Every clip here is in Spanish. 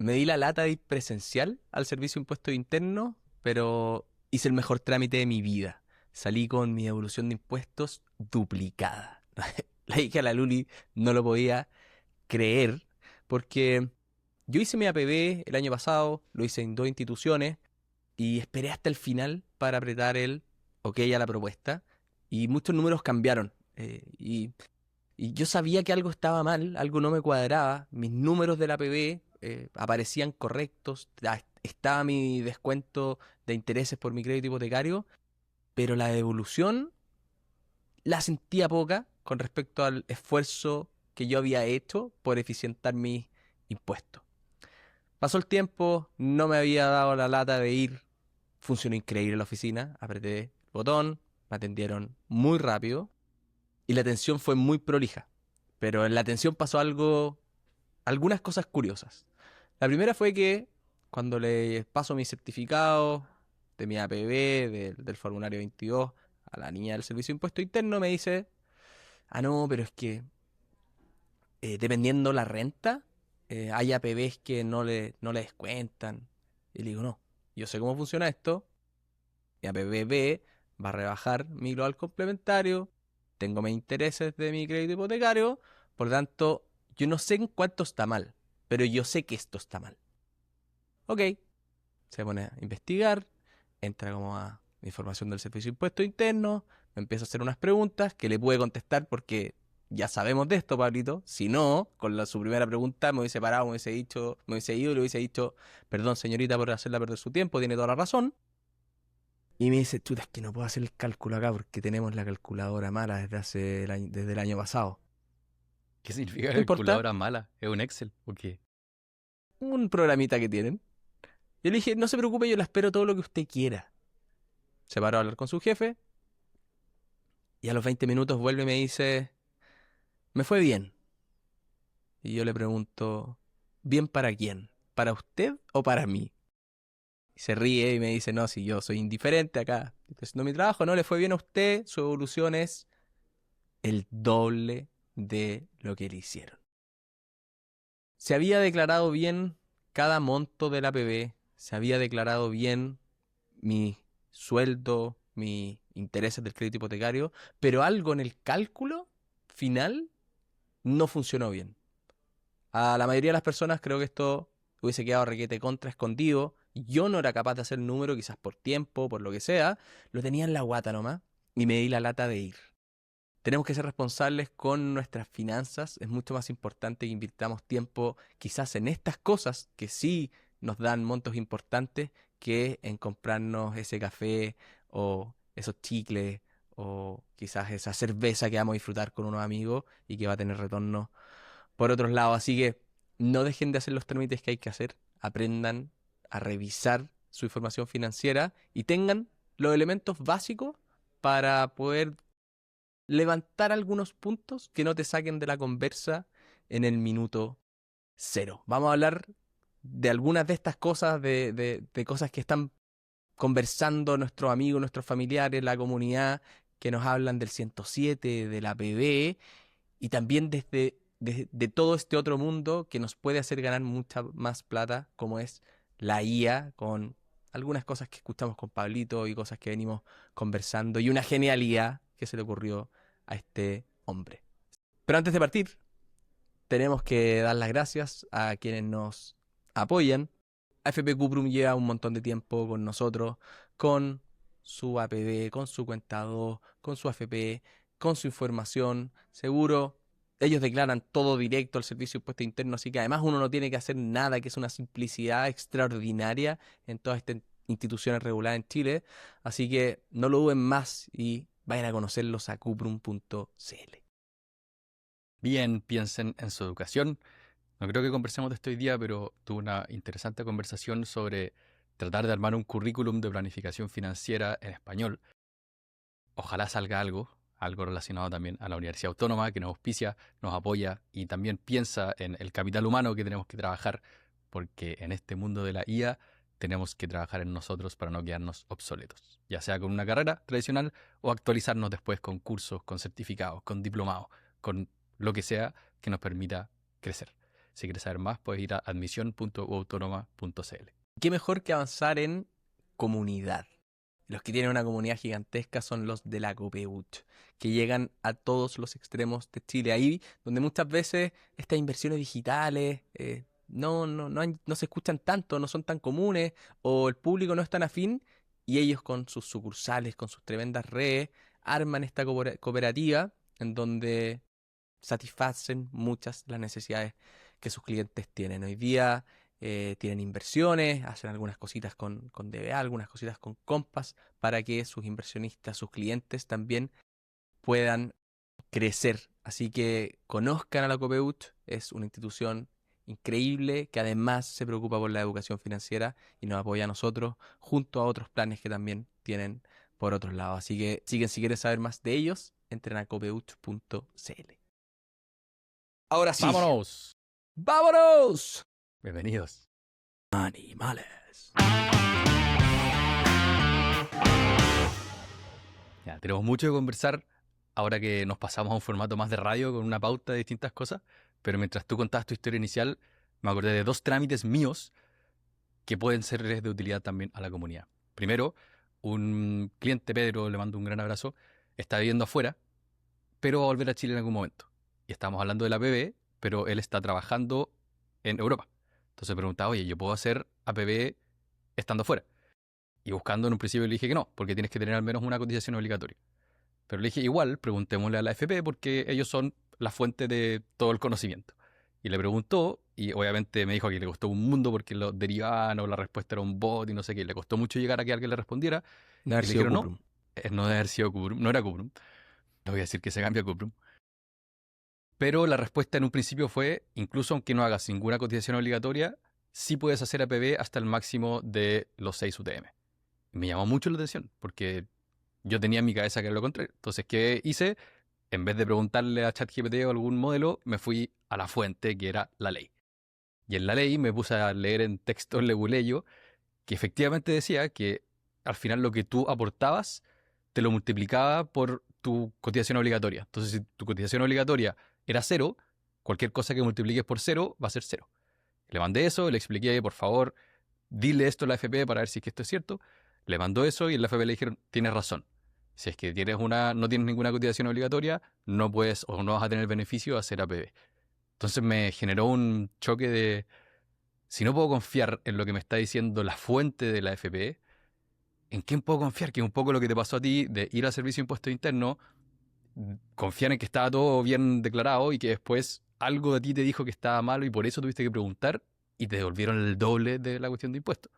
me di la lata de ir presencial al Servicio de Impuestos Internos, pero hice el mejor trámite de mi vida. Salí con mi devolución de impuestos duplicada. Le dije a la Luli, no lo podía creer, porque yo hice mi APB el año pasado, lo hice en dos instituciones y esperé hasta el final para apretar el OK a la propuesta y muchos números cambiaron. Y yo sabía que algo estaba mal, algo no me cuadraba, mis números de la APB aparecían correctos, estaba mi descuento de intereses por mi crédito hipotecario, pero la devolución la sentía poca con respecto al esfuerzo que yo había hecho por eficientar mis impuestos. Pasó el tiempo, no me había dado la lata de ir, funcionó increíble la oficina, apreté el botón, me atendieron muy rápido y la atención fue muy prolija. Pero en la atención pasó algunas cosas curiosas. La primera fue que cuando le paso mi certificado de mi APB, del formulario 22, a la niña del Servicio de Impuesto Interno, me dice, no, pero es que dependiendo la renta, hay APBs que no le descuentan. Y le digo, no, yo sé cómo funciona esto, mi APB B va a rebajar mi global complementario, tengo mis intereses de mi crédito hipotecario, por lo tanto, yo no sé en cuánto está mal, pero yo sé que esto está mal. Ok, se pone a investigar, entra como a la información del Servicio de Impuesto Interno, me empieza a hacer unas preguntas que le pude contestar porque ya sabemos de esto, Pablito. Si no, con su primera pregunta me hubiese parado, me hubiese dicho, me hubiese ido y le hubiese dicho, perdón señorita por hacerla perder su tiempo, tiene toda la razón. Y me dice, chuta, es que no puedo hacer el cálculo acá porque tenemos la calculadora mala desde el año pasado. ¿Qué significa No importa, calculadora mala? ¿Es un Excel? ¿O qué? un programita que tienen. Yo le dije, no se preocupe, yo le espero todo lo que usted quiera. Se paró a hablar con su jefe y a los 20 minutos vuelve y me dice, me fue bien. Y yo le pregunto, ¿bien para quién? ¿Para usted o para mí? Y se ríe y me dice, no, si yo soy indiferente acá, estoy haciendo mi trabajo, no le fue bien a usted, su evolución es el doble de lo que le hicieron. Se había declarado bien cada monto del APB, se había declarado bien mi sueldo, mis intereses del crédito hipotecario, pero algo en el cálculo final no funcionó bien. A la mayoría de las personas creo que esto hubiese quedado requete contra escondido. Yo no era capaz de hacer el número, quizás por tiempo, por lo que sea. Lo tenía en la guata nomás y me di la lata de ir. Tenemos que ser responsables con nuestras finanzas. Es mucho más importante que invirtamos tiempo quizás en estas cosas que sí nos dan montos importantes que en comprarnos ese café o esos chicles o quizás esa cerveza que vamos a disfrutar con unos amigos y que va a tener retorno por otros lados. Así que no dejen de hacer los trámites que hay que hacer. Aprendan a revisar su información financiera y tengan los elementos básicos para poder levantar algunos puntos que no te saquen de la conversa en el minuto cero. Vamos a hablar de algunas de estas cosas, de cosas que están conversando nuestros amigos, nuestros familiares, la comunidad, que nos hablan del 107, de la PB, y también de todo este otro mundo que nos puede hacer ganar mucha más plata, como es la IA, con algunas cosas que escuchamos con Pablito y cosas que venimos conversando, y una genialidad que se le ocurrió a este hombre. Pero antes de partir, tenemos que dar las gracias a quienes nos apoyan. AFP Cuprum lleva un montón de tiempo con nosotros, con su APB, con su cuenta 2, con su AFP, con su información. Seguro, ellos declaran todo directo al Servicio de Impuesto Interno, así que además uno no tiene que hacer nada, que es una simplicidad extraordinaria en todas estas instituciones reguladas en Chile. Así que no lo duden más y vayan a conocerlos a cuprum.cl. Bien, piensen en su educación. No creo que conversemos de esto hoy día, pero tuve una interesante conversación sobre tratar de armar un currículum de planificación financiera en español. Ojalá salga algo relacionado también a la Universidad Autónoma, que nos auspicia, nos apoya y también piensa en el capital humano que tenemos que trabajar, porque en este mundo de la IA tenemos que trabajar en nosotros para no quedarnos obsoletos, ya sea con una carrera tradicional o actualizarnos después con cursos, con certificados, con diplomados, con lo que sea que nos permita crecer. Si quieres saber más, puedes ir a admisión.uautónoma.cl. ¿Qué mejor que avanzar en comunidad? Los que tienen una comunidad gigantesca son los de la Copeuch, que llegan a todos los extremos de Chile. Ahí donde muchas veces estas inversiones digitales no se escuchan tanto, no son tan comunes, o el público no es tan afín, y ellos con sus sucursales, con sus tremendas redes, arman esta cooperativa en donde satisfacen muchas de las necesidades que sus clientes tienen. Hoy día tienen inversiones, hacen algunas cositas con DBA, algunas cositas con Compass, para que sus inversionistas, sus clientes también puedan crecer. Así que conozcan a la Copeuch, es una institución increíble que además se preocupa por la educación financiera y nos apoya a nosotros junto a otros planes que también tienen por otros lados. Así que si quieren saber más de ellos, entren a copeuch.cl. Ahora sí. ¡Vámonos! ¡Vámonos! Bienvenidos. Animales. Ya, tenemos mucho que conversar ahora que nos pasamos a un formato más de radio con una pauta de distintas cosas, pero mientras tú contabas tu historia inicial, me acordé de 2 trámites míos que pueden serles de utilidad también a la comunidad. Primero, un cliente, Pedro, le mando un gran abrazo, está viviendo afuera, pero va a volver a Chile en algún momento. Y estamos hablando de la APB, pero él está trabajando en Europa. Entonces preguntaba, oye, ¿yo puedo hacer APB estando afuera? Y buscando en un principio le dije que no, porque tienes que tener al menos una cotización obligatoria. Pero le dije, igual, preguntémosle a la AFP porque ellos son la fuente de todo el conocimiento. Y le preguntó, y obviamente me dijo que le costó un mundo porque lo derivaban o la respuesta era un bot y no sé qué. Le costó mucho llegar a que alguien le respondiera. No haber Y le sido dijeron, Cuprum. no debe haber sido Cuprum, no era Cuprum. Le voy a decir que se cambia a Cuprum. Pero la respuesta en un principio fue, incluso aunque no hagas ninguna cotización obligatoria, sí puedes hacer APB hasta el máximo de los 6 UTM. Me llamó mucho la atención, porque yo tenía en mi cabeza que era lo contrario. Entonces, ¿qué hice? En vez de preguntarle a ChatGPT o algún modelo, me fui a la fuente, que era la ley. Y en la ley me puse a leer en texto leguleyo, que efectivamente decía que al final lo que tú aportabas te lo multiplicaba por tu cotización obligatoria. Entonces, si tu cotización obligatoria era 0, cualquier cosa que multipliques por 0 va a ser 0. Le mandé eso, le expliqué, por favor, dile esto a la AFP para ver si es que esto es cierto. Le mandó eso y en la AFP le dijeron, tienes razón. Si es que no tienes ninguna cotización obligatoria, no puedes o no vas a tener beneficio de hacer APB. Entonces me generó un choque de, si no puedo confiar en lo que me está diciendo la fuente de la AFP, ¿en quién puedo confiar? Que es un poco lo que te pasó a ti de ir al Servicio de Impuestos Internos, confiar en que estaba todo bien declarado y que después algo de ti te dijo que estaba malo y por eso tuviste que preguntar y te devolvieron el doble de la cuestión de impuestos.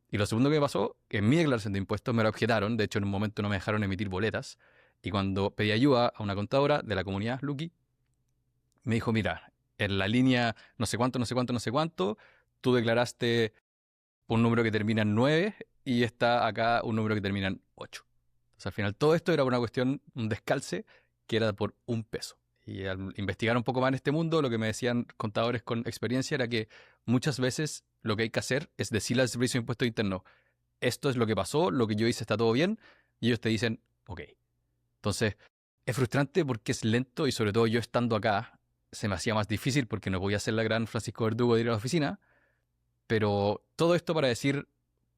Y lo segundo que me pasó, que en mi declaración de impuestos me lo objetaron, de hecho en un momento no me dejaron emitir boletas, y cuando pedí ayuda a una contadora de la comunidad, Lucky, me dijo, mira, en la línea no sé cuánto, no sé cuánto, no sé cuánto, tú declaraste un número que termina en 9 y está acá un número que termina en 8. Entonces al final todo esto era una cuestión, un descalce, que era por $1. Y al investigar un poco más en este mundo, lo que me decían contadores con experiencia era que muchas veces lo que hay que hacer es decirle al Servicio de Impuestos Internos, esto es lo que pasó, lo que yo hice está todo bien, y ellos te dicen, ok. Entonces, es frustrante porque es lento y sobre todo yo estando acá, se me hacía más difícil porque no podía ser la gran Francisco Verdugo de ir a la oficina, pero todo esto para decir,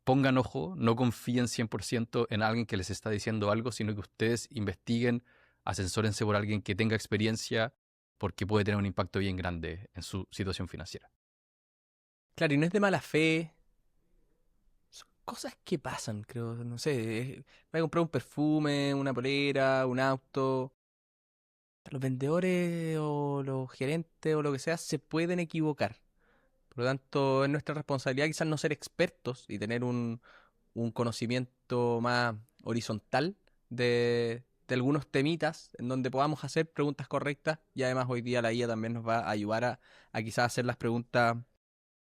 pongan ojo, no confíen 100% en alguien que les está diciendo algo, sino que ustedes investiguen, asesórense por alguien que tenga experiencia, porque puede tener un impacto bien grande en su situación financiera. Claro, y no es de mala fe. Son cosas que pasan, creo. No sé. Voy a comprar un perfume, una polera, un auto. Los vendedores o los gerentes o lo que sea se pueden equivocar. Por lo tanto, es nuestra responsabilidad quizás no ser expertos y tener un conocimiento más horizontal de algunos temitas en donde podamos hacer preguntas correctas y además hoy día la IA también nos va a ayudar a quizás hacer las preguntas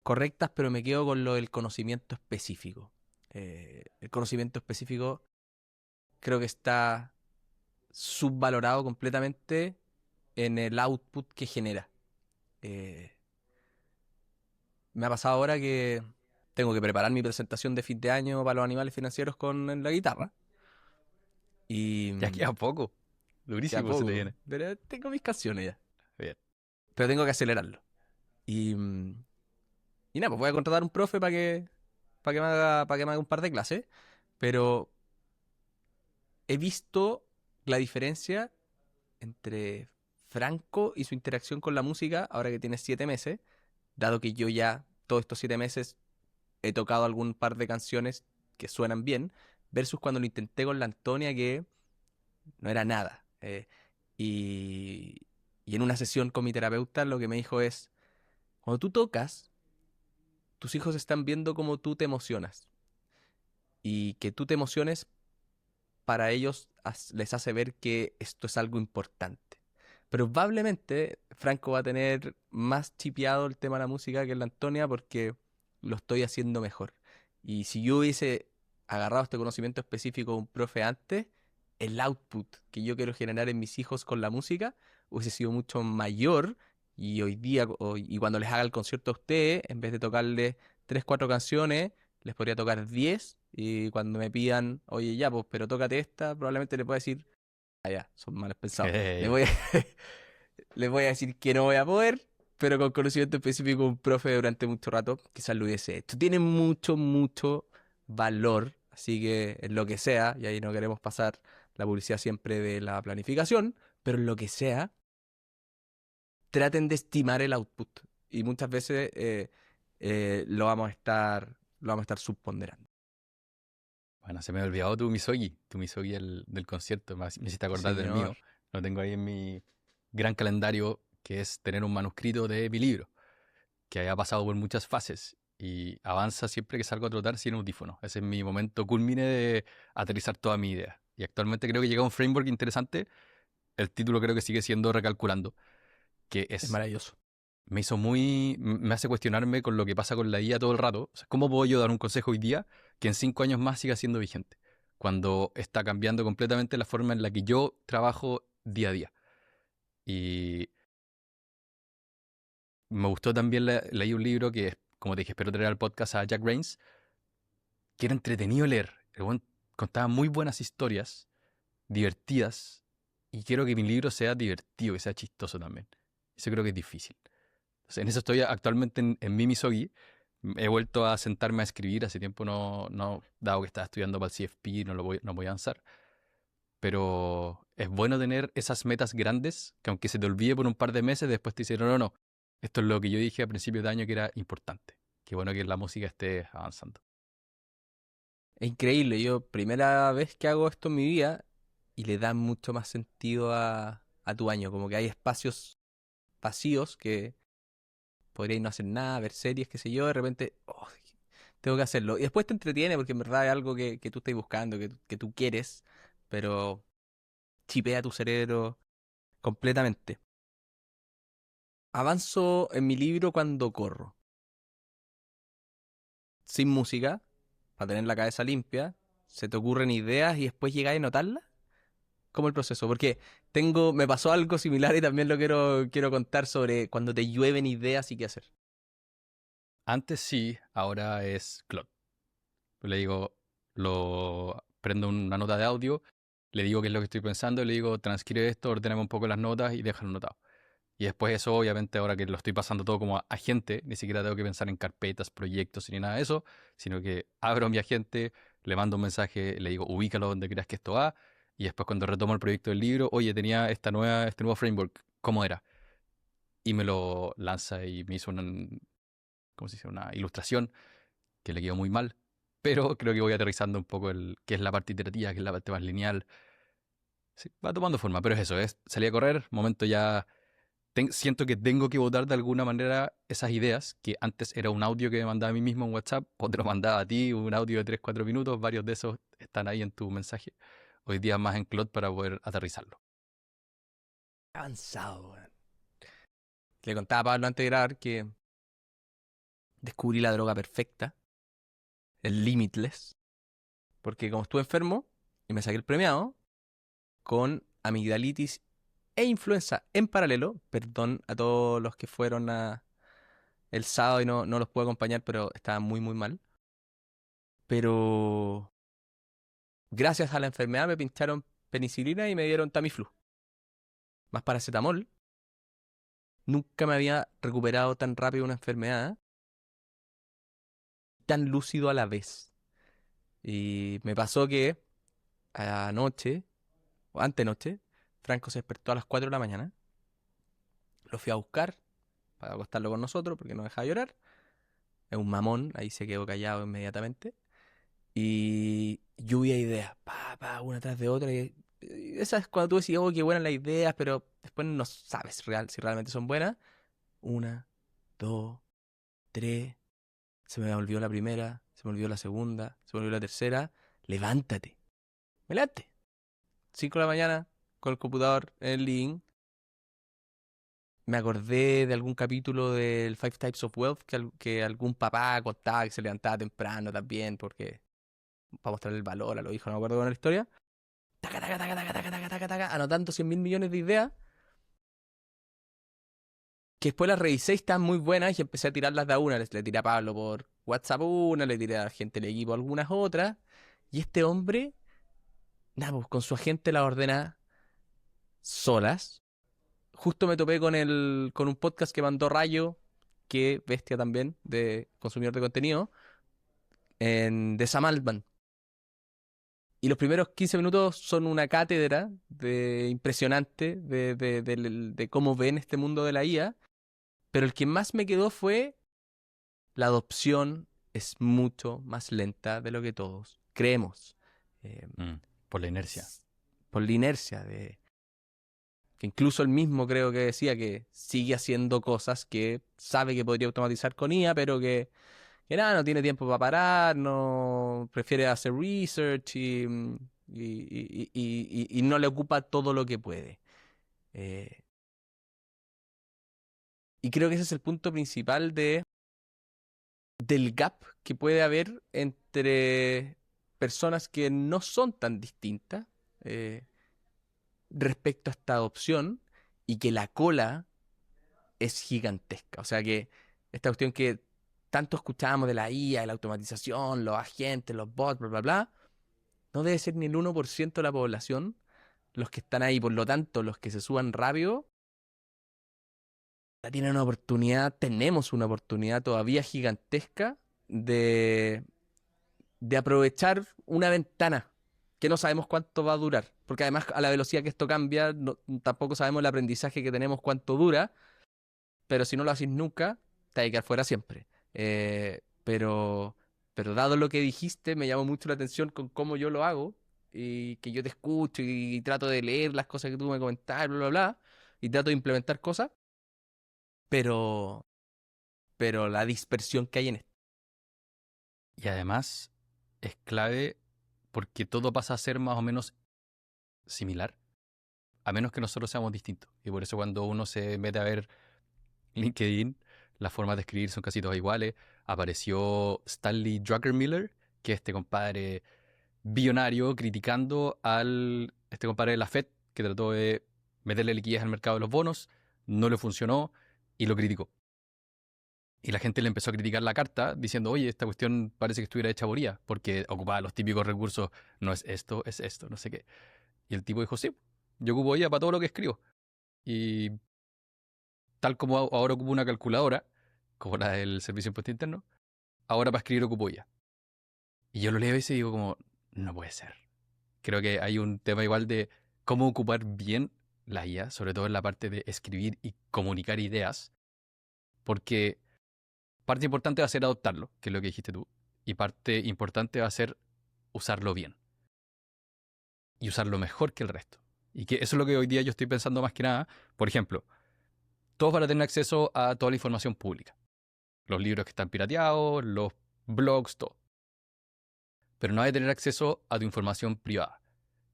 correctas, pero me quedo con lo del conocimiento específico. El conocimiento específico creo que está subvalorado completamente en el output que genera. Eh, Me ha pasado ahora que tengo que preparar mi presentación de fin de año para los animales financieros con la guitarra. Y Ya queda poco. queda Durísimo se te poco, viene. pero tengo mis canciones ya. Bien. Pero tengo que acelerarlo. Y, y nada, pues voy a contratar un profe para que me haga un par de clases. Pero he visto la diferencia entre Franco y su interacción con la música ahora que tiene 7 meses, dado que yo ya todos estos 7 meses he tocado algún par de canciones que suenan bien, versus cuando lo intenté con la Antonia, que no era nada. Y en una sesión con mi terapeuta lo que me dijo es, cuando tú tocas, tus hijos están viendo cómo tú te emocionas. Y que tú te emociones para ellos les hace ver que esto es algo importante. Probablemente Franco va a tener más chipeado el tema de la música que la Antonia porque lo estoy haciendo mejor. Y si yo hubiese agarrado este conocimiento específico de un profe antes, el output que yo quiero generar en mis hijos con la música hubiese sido mucho mayor. Y hoy día, y cuando les haga el concierto a ustedes, en vez de tocarles 3, 4 canciones, les podría tocar 10 y cuando me pidan, oye, ya, pues, pero tócate esta, probablemente les pueda decir, ah, ya, son malos pensados. Les voy a decir que no voy a poder, pero con conocimiento específico de un profe durante mucho rato, quizás lo hubiese hecho. Tiene mucho, mucho valor, así que en lo que sea, y ahí no queremos pasar la publicidad siempre de la planificación, pero en lo que sea, traten de estimar el output. Y muchas veces lo vamos a estar subponderando. Bueno, se me ha olvidado tu Misogi del concierto, me hiciste acordar del Señor. mío. Lo tengo ahí en mi gran calendario, que es tener un manuscrito de mi libro, que haya pasado por muchas fases y avanza siempre que salgo a trotar sin audífono. Ese es mi momento culmine de aterrizar toda mi idea. Y actualmente creo que llega a un framework interesante. El título creo que sigue siendo Recalculando, que Es es maravilloso. me hace cuestionarme con lo que pasa con la IA todo el rato. O sea, ¿cómo puedo yo dar un consejo hoy día que en 5 años más siga siendo vigente? Cuando está cambiando completamente la forma en la que yo trabajo día a día. Y me gustó también, leí un libro que, como te dije, espero traer al podcast a Jack Rains, que era entretenido leer. El buen contaba muy buenas historias, divertidas, y quiero que mi libro sea divertido, que sea chistoso también. Eso creo que es difícil. Entonces, en eso estoy actualmente en mi Misogi. He vuelto a sentarme a escribir. Hace tiempo no, dado que estaba estudiando para el CFP, no voy a avanzar. Pero es bueno tener esas metas grandes que aunque se te olvide por un par de meses, después te dicen, no, no, no. Esto es lo que yo dije a principios de año que era importante. Qué bueno que la música esté avanzando. Es increíble. Yo, primera vez que hago esto en mi vida y le da mucho más sentido a tu año. Como que hay espacios vacíos que podríais no hacer nada, ver series, qué sé yo. De repente, oh, tengo que hacerlo. Y después te entretiene porque en verdad es algo que tú estás buscando, que tú quieres, pero chipea tu cerebro completamente. Avanzo en mi libro cuando corro, sin música, para tener la cabeza limpia. Se te ocurren ideas y después llegáis a notarlas. ¿Cómo el proceso? Porque me pasó algo similar y también lo quiero contar sobre cuando te llueven ideas y qué hacer. Antes sí, ahora es Claude. Le digo, lo prendo una nota de audio, le digo qué es lo que estoy pensando, le digo, transcribe esto, ordéname un poco las notas y déjalo anotado. Y después eso, obviamente, ahora que lo estoy pasando todo como a agente, ni siquiera tengo que pensar en carpetas, proyectos ni nada de eso, sino que abro a mi agente, le mando un mensaje, le digo, ubícalo donde creas que esto va, y después cuando retomo el proyecto del libro, oye, tenía este nuevo framework, ¿cómo era? Y me lo lanza y me hizo ¿cómo se dice? Una ilustración que le quedó muy mal, pero creo que voy aterrizando un poco qué es la parte iterativa, qué es la parte más lineal. Sí, va tomando forma, pero es eso, es salir a correr, momento ya siento que tengo que votar de alguna manera esas ideas, que antes era un audio que me mandaba a mí mismo en WhatsApp, o te lo mandaba a ti, un audio de 3 4 minutos, varios de esos están ahí en tu mensaje. Hoy día más en Claude para poder aterrizarlo. Avanzado, weón. Le contaba a Pablo antes de grabar que descubrí la droga perfecta, el Limitless, porque como estuve enfermo y me saqué el premiado con amigdalitis e influenza en paralelo, perdón a todos los que fueron el sábado y no los pude acompañar, pero estaba muy, muy mal. Pero gracias a la enfermedad me pincharon penicilina y me dieron Tamiflu, más paracetamol. Nunca me había recuperado tan rápido una enfermedad, tan lúcido a la vez. Y me pasó que anoche, o antenoche, Franco se despertó a las 4 de la mañana. Lo fui a buscar para acostarlo con nosotros porque no dejaba de llorar. Es un mamón, ahí se quedó callado inmediatamente. Y lluvia de ideas, una tras de otra. Y esa es cuando tú decís, oh, qué buenas las ideas, pero después no sabes si realmente son buenas. Una, dos, tres. Se me olvidó la primera, se me olvidó la segunda, se me olvidó la tercera. Levántate. Me levanté. 5 de la mañana, con el computador en el link. Me acordé de algún capítulo del Five Types of Wealth que algún papá contaba que se levantaba temprano también, porque para mostrarle el valor a los hijos, no me acuerdo con la historia. Taca, taca, taca, taca, taca, taca, taca, taca, anotando 100.000 millones de ideas, que después las revisé y estaban muy buenas y empecé a tirarlas de a una. Le tiré a Pablo por WhatsApp una, le tiré a la gente del equipo algunas otras, y este hombre, nada, pues con su agente las ordena solas. Justo me topé con un podcast que mandó Rayo, que bestia también, de consumidor de contenido, de Sam Altman. Y los primeros 15 minutos son una cátedra impresionante de cómo ven este mundo de la IA. Pero el que más me quedó fue la adopción es mucho más lenta de lo que todos creemos. Eh, Por la inercia. por la inercia que incluso él mismo creo que decía que sigue haciendo cosas que sabe que podría automatizar con IA, pero que nada, no tiene tiempo para parar, no prefiere hacer research y no le ocupa todo lo que puede. Eh, y creo que ese es el punto principal del gap que puede haber entre personas que no son tan distintas eh, respecto a esta adopción y que la cola es gigantesca. O sea que esta cuestión que tanto escuchábamos de la IA, de la automatización, los agentes, los bots, bla, bla, bla, no debe ser ni el 1% de la población los que están ahí. Por lo tanto, los que se suban rápido tienen una oportunidad, tenemos una oportunidad todavía gigantesca de aprovechar una ventana que no sabemos cuánto va a durar. Porque además, a la velocidad que esto cambia, tampoco sabemos el aprendizaje que tenemos cuánto dura, pero si no lo haces nunca, te vas a quedar fuera siempre. Pero dado lo que dijiste, me llamó mucho la atención con cómo yo lo hago, y que yo te escucho y trato de leer las cosas que tú me comentas, bla, bla, bla, y trato de implementar cosas, pero, pero la dispersión que hay en esto. Y además es clave porque todo pasa a ser más o menos similar, a menos que nosotros seamos distintos. Y por eso cuando uno se mete a ver LinkedIn, las formas de escribir son casi todas iguales. Apareció Stanley Druckenmiller, que es este compadre billonario criticando este compadre de la Fed, que trató de meterle liquidez al mercado de los bonos, no le funcionó y lo criticó. Y la gente le empezó a criticar la carta diciendo, oye, esta cuestión parece que estuviera hecha por IA, porque ocupaba los típicos recursos, no es esto, no sé qué. Y el tipo dijo, sí, yo ocupo IA para todo lo que escribo. Y tal como ahora ocupo una calculadora, como la del Servicio de Impuesto Interno, ahora para escribir ocupo IA. Y yo lo leo y digo como, no puede ser. Creo que hay un tema igual de cómo ocupar bien la IA, sobre todo en la parte de escribir y comunicar ideas, porque parte importante va a ser adoptarlo, que es lo que dijiste tú, y parte importante va a ser usarlo bien y usarlo mejor que el resto. Y que eso es lo que hoy día yo estoy pensando más que nada. Por ejemplo, todos van a tener acceso a toda la información pública. Los libros que están pirateados, los blogs, todo. Pero no hay tener acceso a tu información privada.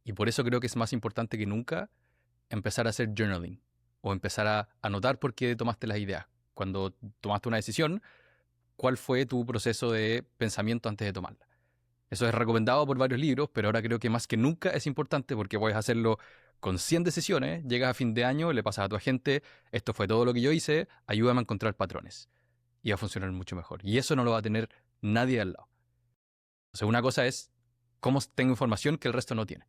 Y por eso creo que es más importante que nunca empezar a hacer journaling o empezar a anotar por qué tomaste las ideas. Cuando tomaste una decisión, ¿cuál fue tu proceso de pensamiento antes de tomarla? Eso es recomendado por varios libros, pero ahora creo que más que nunca es importante porque puedes hacerlo con 100 decisiones, llegas a fin de año, le pasas a tu agente, esto fue todo lo que yo hice, ayúdame a encontrar patrones. Y va a funcionar mucho mejor. Y eso no lo va a tener nadie al lado. O sea, una cosa es cómo tengo información que el resto no tiene.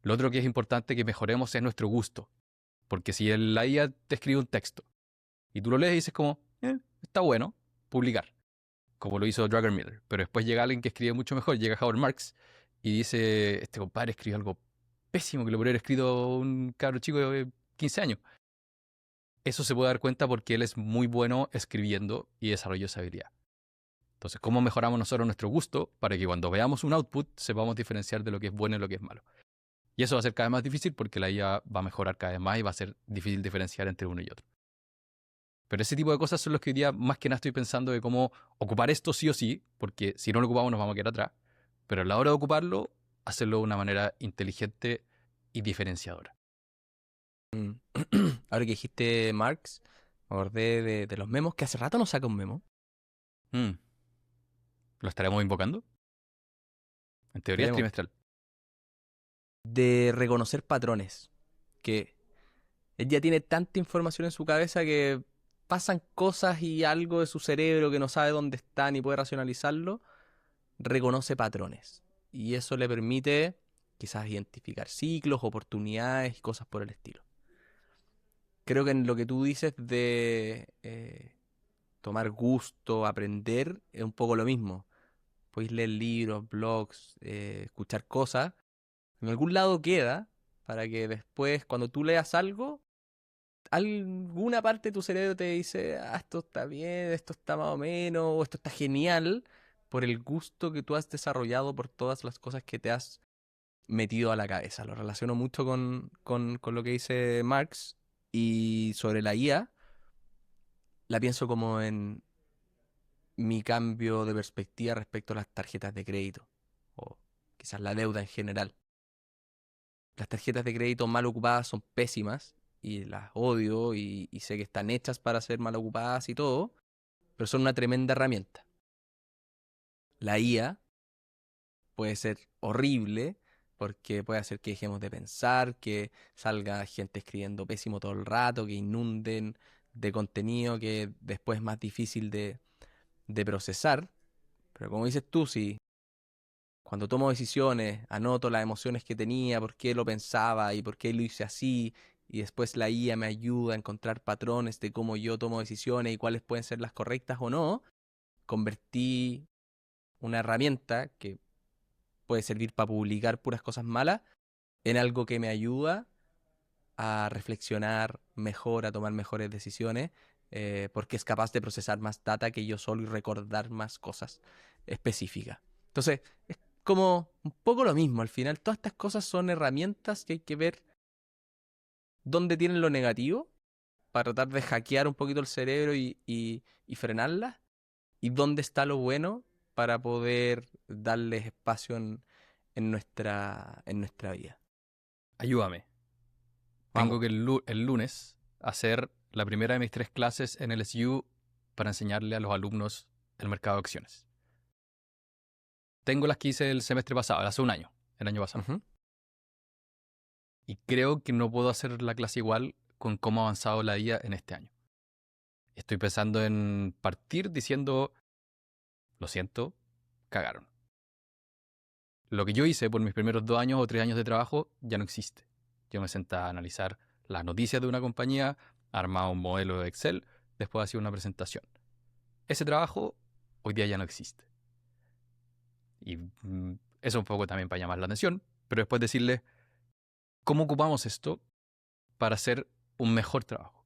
Lo otro que es importante que mejoremos es nuestro gusto. Porque si la IA te escribe un texto Y tú lo lees y dices como, está bueno, publicar, como lo hizo Druckenmiller. Pero después llega alguien que escribe mucho mejor, llega Howard Marks y dice, este compadre escribió algo pésimo que lo podría haber escrito un cabro chico de 15 años. Eso se puede dar cuenta porque él es muy bueno escribiendo y desarrolló esa habilidad. Entonces, ¿cómo mejoramos nosotros nuestro gusto para que cuando veamos un output sepamos diferenciar de lo que es bueno y lo que es malo? Y eso va a ser cada vez más difícil porque la IA va a mejorar cada vez más y va a ser difícil diferenciar entre uno y otro. Pero ese tipo de cosas son los que hoy día más que nada estoy pensando de cómo ocupar esto sí o sí, porque si no lo ocupamos nos vamos a quedar atrás. Pero a la hora de ocuparlo, hacerlo de una manera inteligente y diferenciadora. Mm. Ahora que dijiste Marx, me acordé de los memos, que hace rato no saca un memo. Mm. ¿Lo estaremos invocando? En teoría es Esperemos. trimestral. De reconocer patrones. Que él ya tiene tanta información en su cabeza que pasan cosas y algo de su cerebro que no sabe dónde están y puede racionalizarlo, reconoce patrones. Y eso le permite quizás identificar ciclos, oportunidades y cosas por el estilo. Creo que en lo que tú dices de tomar gusto, aprender, es un poco lo mismo. Podéis leer libros, blogs, escuchar cosas. En algún lado queda para que después, cuando tú leas algo, alguna parte de tu cerebro te dice, esto está bien, esto está más o menos, o esto está genial, por el gusto que tú has desarrollado por todas las cosas que te has metido a la cabeza. Lo relaciono mucho con lo que dice Marx, y sobre la IA, la pienso como en mi cambio de perspectiva respecto a las tarjetas de crédito, o quizás la deuda en general. Las tarjetas de crédito mal ocupadas son pésimas y las odio y sé que están hechas para ser mal ocupadas y todo, pero son una tremenda herramienta. La IA puede ser horrible porque puede hacer que dejemos de pensar, que salga gente escribiendo pésimo todo el rato, que inunden de contenido que después es más difícil de procesar. Pero como dices tú, si cuando tomo decisiones, anoto las emociones que tenía, por qué lo pensaba y por qué lo hice así, y después la IA me ayuda a encontrar patrones de cómo yo tomo decisiones y cuáles pueden ser las correctas o no, convertí una herramienta que puede servir para publicar puras cosas malas en algo que me ayuda a reflexionar mejor, a tomar mejores decisiones, porque es capaz de procesar más data que yo solo y recordar más cosas específicas. Entonces, es como un poco lo mismo. Al final, todas estas cosas son herramientas que hay que ver dónde tienen lo negativo para tratar de hackear un poquito el cerebro y frenarlas, y dónde está lo bueno para poder darles espacio en nuestra vida. Ayúdame. Vamos. Tengo que el lunes hacer la primera de mis 3 clases en el SU para enseñarle a los alumnos el mercado de acciones. Tengo las que hice el semestre pasado, hace un año, el año pasado. Ujú. Y creo que no puedo hacer la clase igual con cómo ha avanzado la IA en este año. Estoy pensando en partir diciendo, lo siento, cagaron. Lo que yo hice por mis primeros 2 años o 3 años de trabajo ya no existe. Yo me senté a analizar las noticias de una compañía, armaba un modelo de Excel, después hacía una presentación. Ese trabajo hoy día ya no existe. Y eso un poco también para llamar la atención, pero después decirle, ¿cómo ocupamos esto para hacer un mejor trabajo?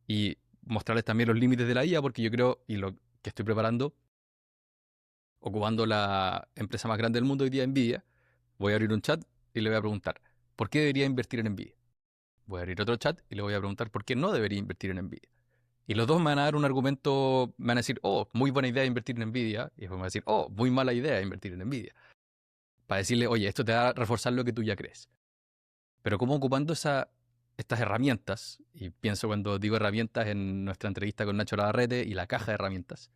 Y mostrarles también los límites de la IA, porque yo creo, y lo que estoy preparando, ocupando la empresa más grande del mundo hoy día, Nvidia, voy a abrir un chat y le voy a preguntar, ¿por qué debería invertir en Nvidia? Voy a abrir otro chat y le voy a preguntar, ¿por qué no debería invertir en Nvidia? Y los dos me van a dar un argumento, me van a decir, oh, muy buena idea invertir en Nvidia, y después me van a decir, oh, muy mala idea invertir en Nvidia. Para decirle, oye, esto te va a reforzar lo que tú ya crees. Pero cómo ocupando estas herramientas, y pienso cuando digo herramientas en nuestra entrevista con Nacho Lavarrete y la caja de herramientas,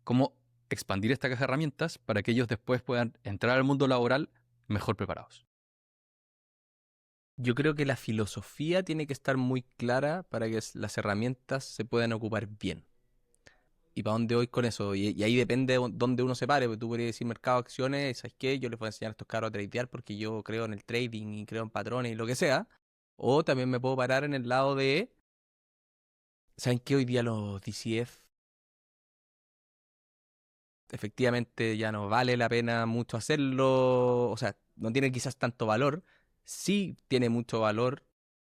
cómo expandir esta caja de herramientas para que ellos después puedan entrar al mundo laboral mejor preparados. Yo creo que la filosofía tiene que estar muy clara para que las herramientas se puedan ocupar bien. ¿Y para dónde voy con eso? Y ahí depende de dónde uno se pare, porque tú podrías decir mercado de acciones, ¿sabes qué? Yo les voy a enseñar a estos caros a tradear porque yo creo en el trading y creo en patrones y lo que sea. O también me puedo parar en el lado de, ¿Saben qué? Hoy día los DCF efectivamente ya no vale la pena mucho hacerlo, o sea, no tiene quizás tanto valor. Sí tiene mucho valor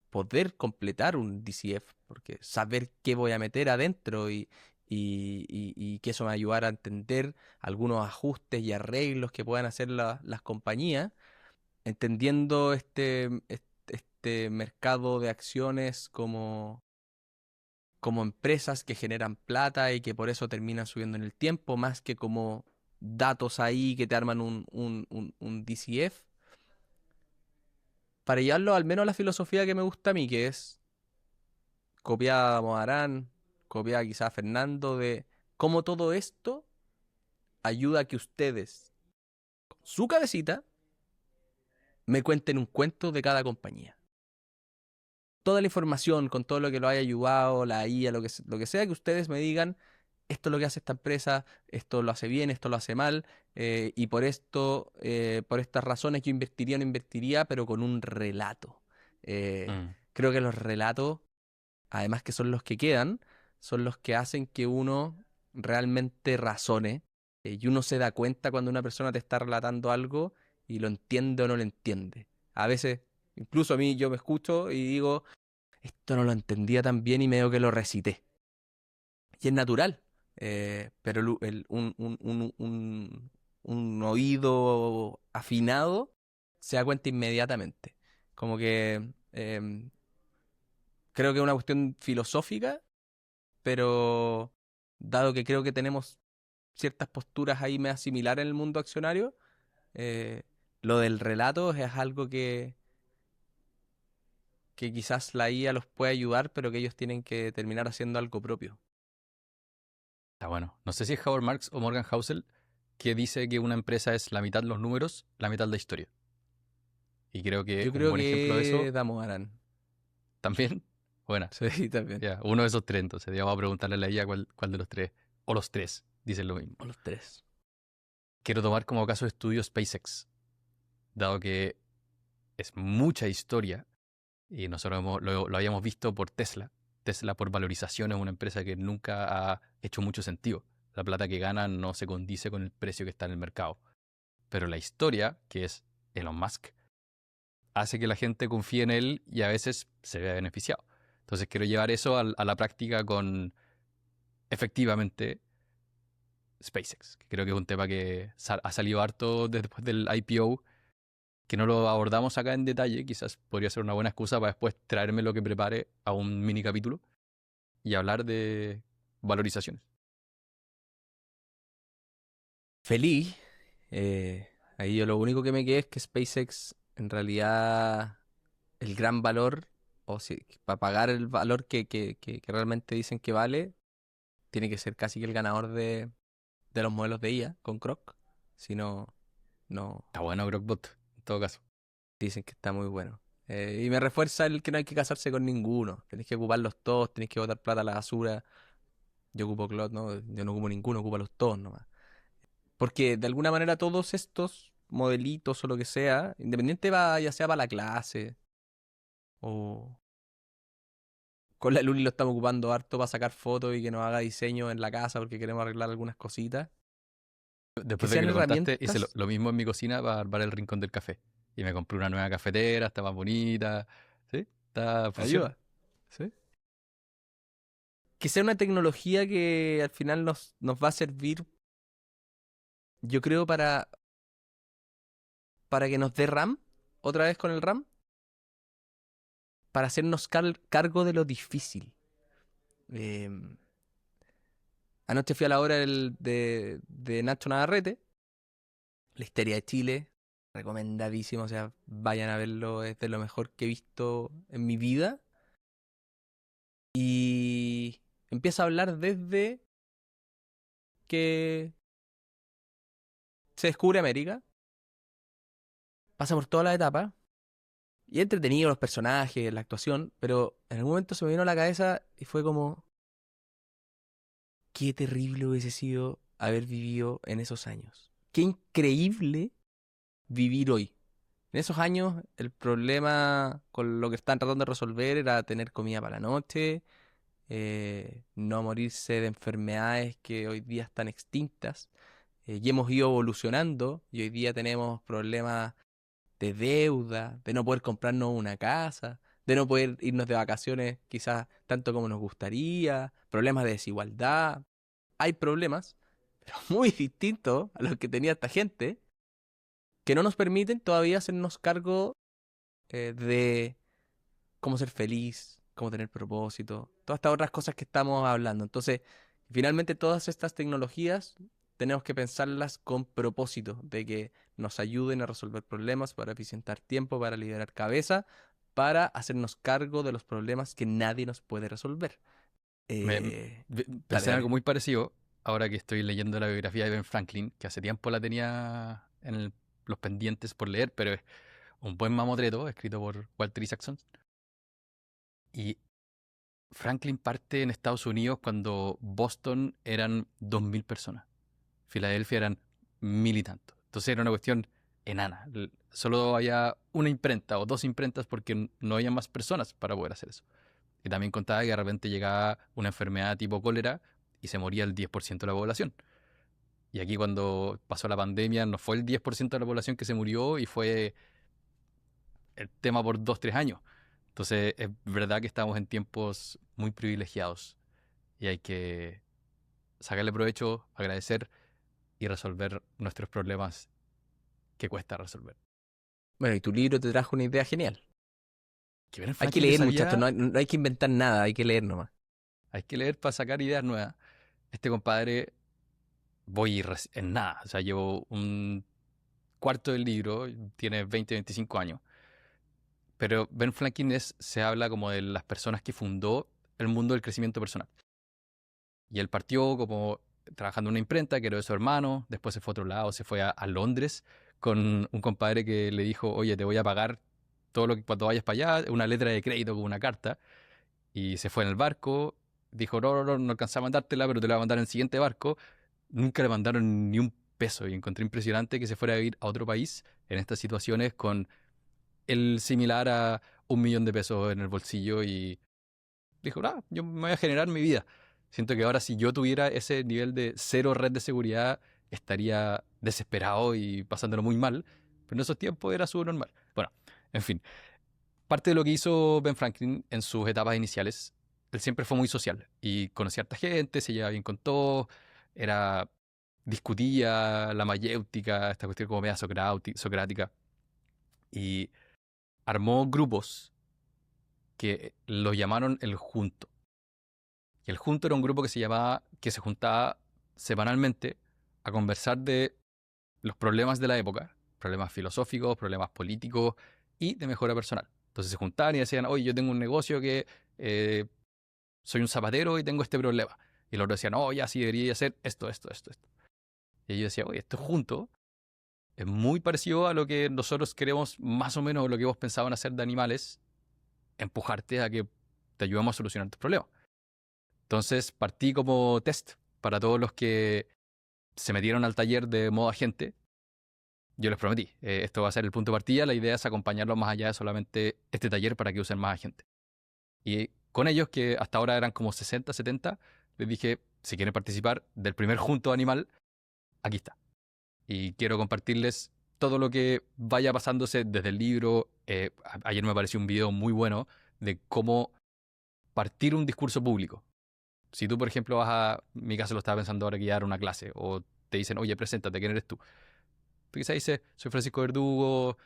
poder completar un DCF, porque saber qué voy a meter adentro y que eso me va a ayudar a entender algunos ajustes y arreglos que puedan hacer las compañías, entendiendo este mercado de acciones como empresas que generan plata y que por eso terminan subiendo en el tiempo, más que como datos ahí que te arman un DCF, para llevarlo al menos a la filosofía que me gusta a mí, que es copiada a Moharán, copiada quizá a Fernando, de cómo todo esto ayuda a que ustedes, con su cabecita, me cuenten un cuento de cada compañía. Toda la información, con todo lo que lo haya ayudado, la IA, lo que sea, que ustedes me digan, esto es lo que hace esta empresa, esto lo hace bien, esto lo hace mal, y por esto, por estas razones yo invertiría o no invertiría, pero con un relato. Mm. Creo que los relatos, además que son los que quedan, son los que hacen que uno realmente razone, y uno se da cuenta cuando una persona te está relatando algo y lo entiende o no lo entiende. A veces, incluso a mí, yo me escucho y digo, esto no lo entendía tan bien y medio que lo recité. Y es natural, pero un oído afinado se da cuenta inmediatamente. Como que creo que es una cuestión filosófica, pero dado que creo que tenemos ciertas posturas ahí medio similares en el mundo accionario, eh, lo del relato es algo que quizás la IA los puede ayudar, pero que ellos tienen que terminar haciendo algo propio. Está bueno. No sé si es Howard Marks o Morgan Housel que dice que una empresa es la mitad los números, la mitad la historia. Y creo que Yo un creo buen ejemplo de que eso Damos harán. también, buena, Sí, también. ya, uno de esos tres entonces. Ya vamos a preguntarle a la IA cuál de los tres, o los tres, dicen lo mismo. O los tres. Quiero tomar como caso de estudio SpaceX, dado que es mucha historia y nosotros lo habíamos visto por Tesla. Tesla por valorización es una empresa que nunca ha hecho mucho sentido. La plata que gana no se condice con el precio que está en el mercado. Pero la historia, que es Elon Musk, hace que la gente confíe en él y a veces se vea beneficiado. Entonces quiero llevar eso a la práctica con, efectivamente, SpaceX, que creo que es un tema que ha salido harto después del IPO, que no lo abordamos acá en detalle. Quizás podría ser una buena excusa para después traerme lo que prepare a un mini capítulo y hablar de valorizaciones. Feliz. Ahí yo lo único que me queda es que SpaceX en realidad el gran valor, o si para pagar el valor que realmente dicen que vale, tiene que ser casi que el ganador de los modelos de IA con Croc. Si no, no Está bueno Grokbot, en todo caso. dicen que está muy bueno. Y me refuerza el que no hay que casarse con ninguno. Tenéis que ocuparlos todos, tenéis que botar plata a la basura. Yo ocupo Cloud, no, yo no ocupo ninguno, ocupo los todos nomás. Porque de alguna manera todos estos modelitos o lo que sea, independiente va, ya sea para la clase o con la Luli lo estamos ocupando harto para sacar fotos y que nos haga diseño en la casa porque queremos arreglar algunas cositas. Que Después de que sean lo contaste, hice herramientas, lo mismo en mi cocina para armar el rincón del café. Y me compré una nueva cafetera, está más bonita. ¿Sí? Funciona. ayuda. ¿Sí? Que sea una tecnología que al final nos va a servir, yo creo, para que nos dé RAM, otra vez con el RAM, para hacernos cargo de lo difícil. Em, Anoche fui a la hora de Nacho Navarrete, La Histeria de Chile, recomendadísimo, o sea, vayan a verlo, es de lo mejor que he visto en mi vida. Y empieza a hablar desde que se descubre América, pasa por todas las etapas, y es entretenido los personajes, la actuación, pero en algún momento se me vino a la cabeza y fue como, qué terrible hubiese sido haber vivido en esos años. Qué increíble vivir hoy. En esos años, el problema con lo que están tratando de resolver era tener comida para la noche, no morirse de enfermedades que hoy día están extintas, y hemos ido evolucionando y hoy día tenemos problemas de deuda, de no poder comprarnos una casa, de no poder irnos de vacaciones quizás tanto como nos gustaría, problemas de desigualdad. Hay problemas, pero muy distintos a los que tenía esta gente, que no nos permiten todavía hacernos cargo de cómo ser feliz, cómo tener propósito, todas estas otras cosas que estamos hablando. Entonces, finalmente todas estas tecnologías tenemos que pensarlas con propósito, de que nos ayuden a resolver problemas, para eficientar tiempo, para liberar cabeza, para hacernos cargo de los problemas que nadie nos puede resolver. Dale, Pensé en algo dale. muy parecido ahora que estoy leyendo la biografía de Ben Franklin, que hace tiempo la tenía los pendientes por leer, pero es un buen mamotreto escrito por Walter Isaacson. Y Franklin parte en Estados Unidos cuando Boston eran 2000 personas, Filadelfia eran 1000 y tanto. Entonces era una cuestión enana. Solo había una imprenta o dos imprentas porque no había más personas para poder hacer eso. Y también contaba que de repente llegaba una enfermedad tipo cólera y se moría el 10% de la población. Y aquí cuando pasó la pandemia no fue el 10% de la población que se murió y fue el tema por 2, 3 años. Entonces es verdad que estamos en tiempos muy privilegiados y hay que sacarle provecho, agradecer y resolver nuestros problemas que cuesta resolver. Bueno, y tu libro te trajo una idea genial. Que Ben Hay que Franklin le leer, muchachos, sabía, no hay que inventar nada, hay que leer nomás. hay que leer para sacar ideas nuevas. Este compadre, voy en nada, o sea, llevo un cuarto del libro, tiene 20, 25 años. Pero Ben Franklin se habla como de las personas que fundó el mundo del crecimiento personal. Y él partió como trabajando en una imprenta que era de su hermano, después se fue a otro lado, se fue a Londres con un compadre que le dijo, oye, te voy a pagar todo lo que cuando vayas para allá, una letra de crédito con una carta. Y se fue en el barco, dijo, no alcanzaba a mandártela, pero te la voy a mandar en el siguiente barco. Nunca le mandaron ni un peso y encontré impresionante que se fuera a vivir a otro país en estas situaciones con el similar a 1 millón de pesos en el bolsillo y dijo, yo me voy a generar mi vida. Siento que ahora si yo tuviera ese nivel de cero red de seguridad, estaría desesperado y pasándolo muy mal, pero en esos tiempos era súper normal. Bueno, en fin, parte de lo que hizo Ben Franklin en sus etapas iniciales, él siempre fue muy social y conocía a harta gente, se llevaba bien con todos, era, discutía la mayéutica, esta cuestión como media socrática, y armó grupos que lo llamaron el Junto. Y el Junto era un grupo que se juntaba semanalmente a conversar de los problemas de la época, problemas filosóficos, problemas políticos y de mejora personal. Entonces se juntaban y decían, oye, yo tengo un negocio que eh, soy un zapatero y tengo este problema. Y los otros decían, oh, ya sí debería hacer esto. Y ellos decían, oye, esto junto es muy parecido a lo que nosotros queremos, más o menos lo que vos pensaban hacer de animales, empujarte a que te ayudemos a solucionar tus problemas. Entonces partí como test para todos los que se metieron al taller de modo agente. Yo les prometí, esto va a ser el punto de partida, la idea es acompañarlos más allá de solamente este taller para que usen más agente. Y con ellos, que hasta ahora eran como 60, 70, les dije, si quieren participar del primer junto animal, aquí está. Y quiero compartirles todo lo que vaya pasándose desde el libro. Ayer me apareció un video muy bueno de cómo partir un discurso público. Si tú, por ejemplo, mi caso lo estaba pensando ahora que dar una clase, o te dicen, oye, preséntate, ¿quién eres tú? Tú quizás dices, soy Francisco Verdugo,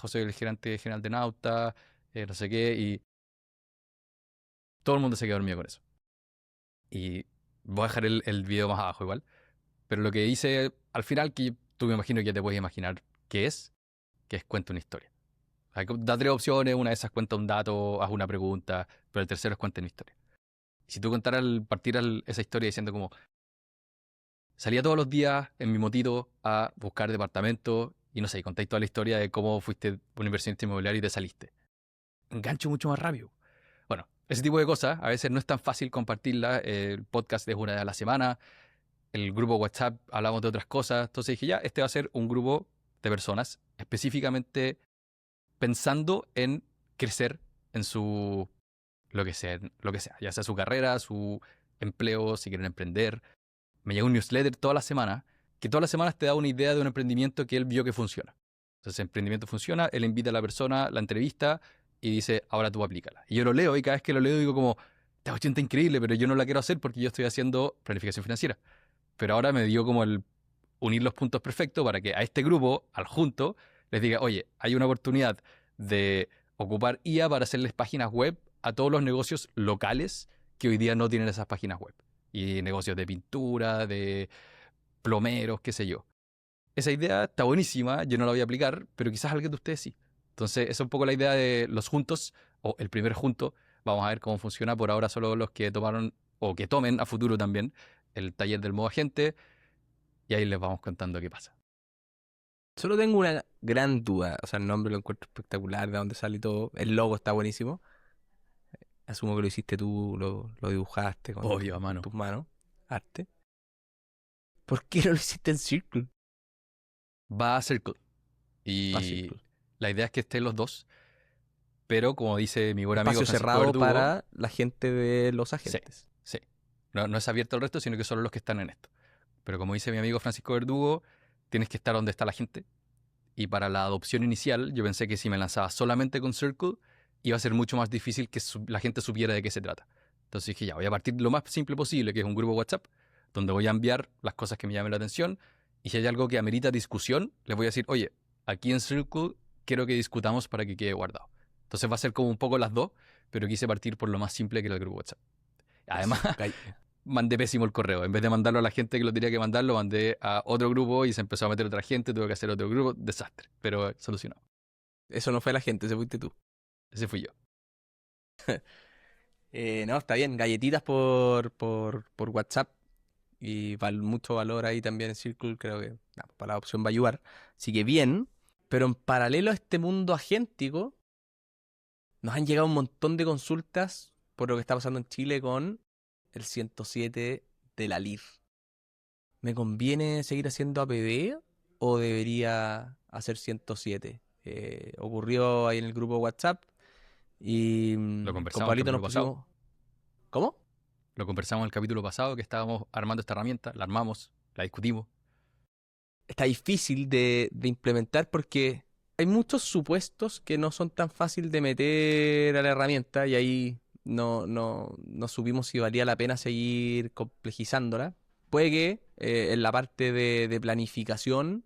soy el gerente general de Nauta, no sé qué, y todo el mundo se quedó dormido con eso. Y voy a dejar el video más abajo igual. Pero lo que hice al final, que tú me imagino que ya te puedes imaginar qué es, que es cuenta una historia. Da 3 opciones, una de esas cuenta un dato, haz una pregunta, pero el tercero es cuenta una historia. Y si tú partieras esa historia diciendo como, salía todos los días en mi motito a buscar departamento y no sé, y contáis toda la historia de cómo fuiste un inversionista inmobiliario y te saliste. Engancho mucho más rápido. Bueno, ese tipo de cosas a veces no es tan fácil compartirlas. El podcast es una vez a la semana. El grupo WhatsApp hablamos de otras cosas. Entonces dije, ya, este va a ser un grupo de personas específicamente pensando en crecer en su lo que sea, ya sea su carrera, su empleo, si quieren emprender. Me llega un newsletter toda la semana, que todas las semanas te da una idea de un emprendimiento que él vio que funciona. Entonces, el emprendimiento funciona, él invita a la persona, la entrevista y dice, ahora tú aplícala. Y yo lo leo y cada vez que lo leo digo como, esta cuestión está increíble, pero yo no la quiero hacer porque yo estoy haciendo planificación financiera. Pero ahora me dio como el unir los puntos perfectos para que a este grupo, al junto, les diga, oye, hay una oportunidad de ocupar IA para hacerles páginas web a todos los negocios locales que hoy día no tienen esas páginas web. Y negocios de pintura, de plomeros, qué sé yo. Esa idea está buenísima, yo no la voy a aplicar, pero quizás alguien de ustedes sí. Entonces, esa es un poco la idea de los juntos, o el primer junto. Vamos a ver cómo funciona. Por ahora solo los que tomaron, o que tomen a futuro también, el taller del modo agente, y ahí les vamos contando qué pasa. Solo tengo una gran duda. O sea, el nombre lo encuentro espectacular, de dónde sale y todo. El logo está buenísimo. Asumo que lo hiciste tú, lo dibujaste Obvio, a con mano. tus manos. Arte. ¿Por qué no lo hiciste en Circle? Va a ser Ah, y Circle. la idea es que estén los dos, pero como dice mi buen amigo Espacio Francisco cerrado Verdugo, para la gente de los sí, agentes. sí. No, no es abierto al resto, sino que solo los que están en esto. Pero como dice mi amigo Francisco Verdugo, tienes que estar donde está la gente. Y para la adopción inicial, yo pensé que si me lanzaba solamente con Circle, iba a ser mucho más difícil que la gente supiera de qué se trata. Entonces dije, ya, voy a partir de lo más simple posible, que es un grupo WhatsApp, donde voy a enviar las cosas que me llamen la atención. Y si hay algo que amerita discusión, les voy a decir, oye, aquí en Circle quiero que discutamos para que quede guardado. Entonces va a ser como un poco las dos, pero quise partir por lo más simple que era el grupo WhatsApp. Además, Eso. mandé pésimo el correo. En vez de mandarlo a la gente que lo tenía que mandar, lo mandé a otro grupo y se empezó a meter otra gente, tuve que hacer otro grupo. Desastre, pero solucionado. Eso no fue la gente, ese fuiste tú. Ese fui yo. No, está bien. Galletitas por WhatsApp. Y mucho valor ahí también en Circle. Creo que para la opción va a ayudar. Así que bien. Pero en paralelo a este mundo agéntico, nos han llegado un montón de consultas por lo que está pasando en Chile con el 107 de la LIR. ¿Me conviene seguir haciendo APB o debería hacer 107? Ocurrió ahí en el grupo de WhatsApp y Lo con conversamos el Pablito capítulo nos pasado. pusimos... ¿Cómo? Lo conversamos en el capítulo pasado que estábamos armando esta herramienta, la armamos, la discutimos. Está difícil de implementar porque hay muchos supuestos que no son tan fácil de meter a la herramienta y ahí no supimos si valía la pena seguir complejizándola. Puede que en la parte de planificación,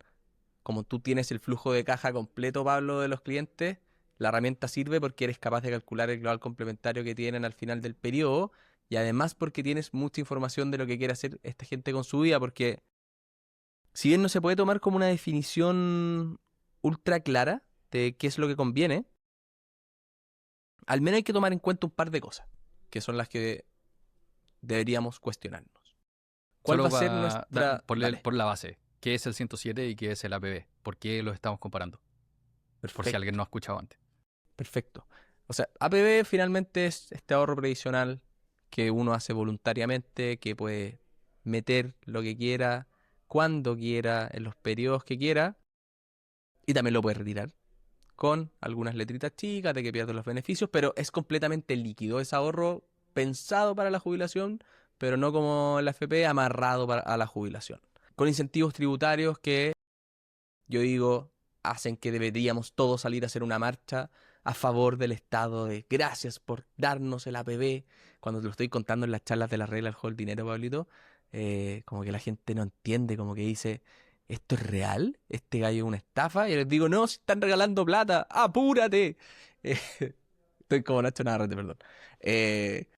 como tú tienes el flujo de caja completo, Pablo, de los clientes, la herramienta sirve porque eres capaz de calcular el global complementario que tienen al final del periodo y además porque tienes mucha información de lo que quiere hacer esta gente con su vida, porque si bien no se puede tomar como una definición ultra clara de qué es lo que conviene, al menos hay que tomar en cuenta un par de cosas, que son las que deberíamos cuestionarnos. ¿Cuál va Solo a ser para nuestra... Dale, por la base. ¿Qué es el 107 y qué es el APB? ¿Por qué los estamos comparando? Por si alguien no perfecto, ha escuchado antes. perfecto. O sea, APB finalmente es este ahorro previsional que uno hace voluntariamente, que puede meter lo que quiera, cuando quiera, en los periodos que quiera, y también lo puede retirar con algunas letritas chicas de que pierdes los beneficios, pero es completamente líquido. Es ahorro pensado para la jubilación, pero no como el AFP amarrado a la jubilación. Con incentivos tributarios que yo digo hacen que deberíamos todos salir a hacer una marcha a favor del Estado de gracias por darnos el APB. Cuando te lo estoy contando en las charlas de la regla del juego del dinero, Pablito, como que la gente no entiende, como que dice, ¿esto es real? ¿Este gallo es una estafa? Y les digo, no, se están regalando plata, apúrate. Eh, estoy como Nacho Navarrete, perdón. Eh,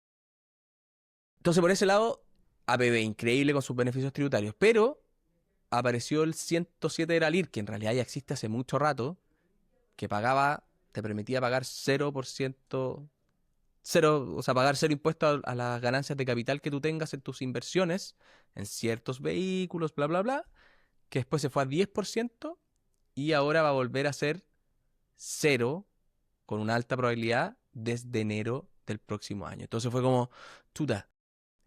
entonces, por ese lado, APB increíble con sus beneficios tributarios, pero apareció el 107 de la LIR, que en realidad ya existe hace mucho rato, que te permitía pagar 0%, cero, o sea, pagar cero impuestos a las ganancias de capital que tú tengas en tus inversiones, en ciertos vehículos, bla, bla, bla, que después se fue a 10% y ahora va a volver a ser cero, con una alta probabilidad, desde enero del próximo año. Entonces fue como, chuta,